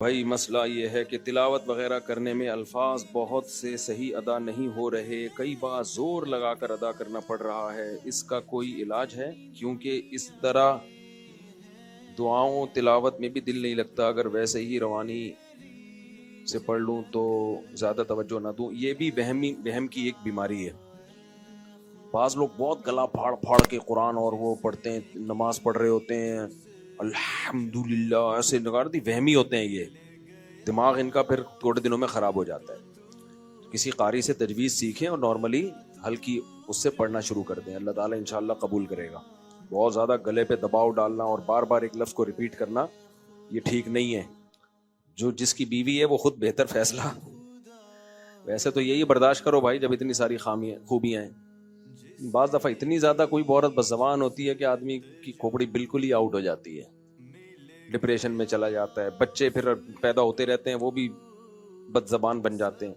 بھائی مسئلہ یہ ہے کہ تلاوت وغیرہ کرنے میں الفاظ بہت سے صحیح ادا نہیں ہو رہے، کئی بار زور لگا کر ادا کرنا پڑ رہا ہے، اس کا کوئی علاج ہے؟ کیونکہ اس طرح دعاؤں تلاوت میں بھی دل نہیں لگتا، اگر ویسے ہی روانی سے پڑھ لوں تو زیادہ توجہ نہ دوں۔ یہ بھی وہم کی ایک بیماری ہے۔ بعض لوگ بہت گلا پھاڑ پھاڑ کے قرآن اور وہ پڑھتے ہیں، نماز پڑھ رہے ہوتے ہیں الحمدللہ ایسے نگارتی وہمی ہوتے ہیں، یہ دماغ ان کا پھر تھوڑے دنوں میں خراب ہو جاتا ہے۔ کسی قاری سے تجویز سیکھیں اور نارملی ہلکی اس سے پڑھنا شروع کر دیں، اللہ تعالیٰ انشاءاللہ قبول کرے گا۔ بہت زیادہ گلے پہ دباؤ ڈالنا اور بار بار ایک لفظ کو ریپیٹ کرنا یہ ٹھیک نہیں ہے۔ جس کی بیوی ہے وہ خود بہتر فیصلہ، ویسے تو یہی برداشت کرو بھائی جب اتنی ساری خوبیاں ہیں۔ بعض دفعہ اتنی زیادہ کوئی عورت بد زبان ہوتی ہے کہ آدمی کی کھوپڑی بالکل ہی آؤٹ ہو جاتی ہے، ڈپریشن میں چلا جاتا ہے، بچے پھر پیدا ہوتے رہتے ہیں وہ بھی بد زبان بن جاتے ہیں۔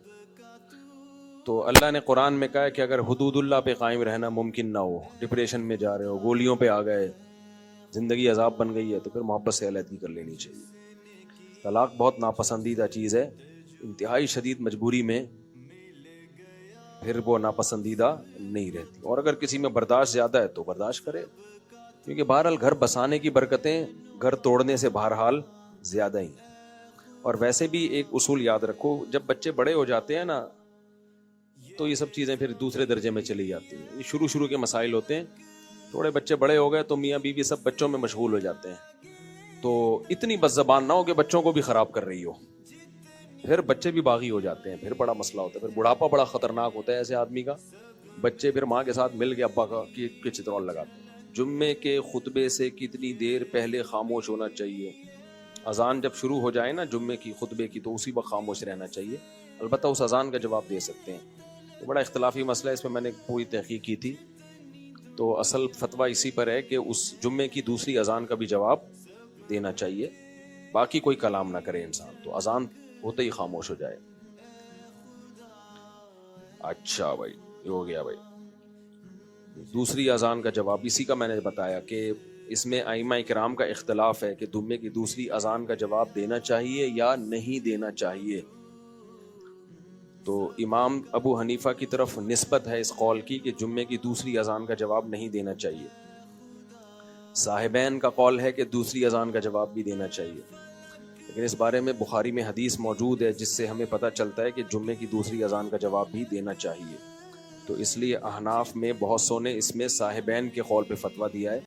تو اللہ نے قرآن میں کہا ہے کہ اگر حدود اللہ پہ قائم رہنا ممکن نہ ہو، ڈپریشن میں جا رہے ہو، گولیوں پہ آ گئے، زندگی عذاب بن گئی ہے، تو پھر محبت سے علیحدگی کر لینی چاہیے۔ طلاق بہت ناپسندیدہ چیز ہے، انتہائی شدید مجبوری میں پھر وہ ناپسندیدہ نہیں رہتی، اور اگر کسی میں برداشت زیادہ ہے تو برداشت کرے، کیونکہ بہرحال گھر بسانے کی برکتیں گھر توڑنے سے بہرحال زیادہ ہی ہیں۔ اور ویسے بھی ایک اصول یاد رکھو، جب بچے بڑے ہو جاتے ہیں نا تو یہ سب چیزیں پھر دوسرے درجے میں چلی جاتی ہیں، یہ شروع کے مسائل ہوتے ہیں۔ تھوڑے بچے بڑے ہو گئے تو میاں بیوی سب بچوں میں مشغول ہو جاتے ہیں، تو اتنی بد زبان نہ ہو کہ بچوں کو بھی خراب کر رہی ہو، پھر بچے بھی باغی ہو جاتے ہیں، پھر بڑا مسئلہ ہوتا ہے، پھر بڑھاپا بڑا خطرناک ہوتا ہے ایسے آدمی کا۔ بچے پھر ماں کے ساتھ مل کے ابا کے چترول لگاتے ہیں۔ جمعے کے خطبے سے کتنی دیر پہلے خاموش ہونا چاہیے؟ اذان جب شروع ہو جائے نا جمعے کی خطبے کی تو اسی وقت خاموش رہنا چاہیے، البتہ اس اذان کا جواب دے سکتے ہیں۔ یہ بڑا اختلافی مسئلہ ہے، اس میں میں نے پوری تحقیق کی تھی، تو اصل فتویٰ اسی پر ہے کہ اس جمعے کی دوسری اذان کا بھی جواب دینا چاہیے، باقی کوئی کلام نہ کرے انسان، تو اذان ہوتے ہی خاموش ہو جائے۔ اچھا بھائی، یہ ہو گیا بھائی۔ دوسری اذان کا جواب اسی کا میں نے بتایا کہ اس میں ائمہ کرام کا اختلاف ہے کہ جمعے کی دوسری اذان کا جواب دینا چاہیے یا نہیں دینا چاہیے۔ تو امام ابو حنیفہ کی طرف نسبت ہے اس قول کی کہ جمعے کی دوسری اذان کا جواب نہیں دینا چاہیے۔ صاحبین کا قول ہے کہ دوسری اذان کا جواب بھی دینا چاہیے، لیکن اس بارے میں بخاری میں حدیث موجود ہے جس سے ہمیں پتہ چلتا ہے کہ جمعے کی دوسری اذان کا جواب بھی دینا چاہیے، تو اس لیے احناف میں بہت سو نے اس میں صاحبین کے قول پہ فتویٰ دیا ہے۔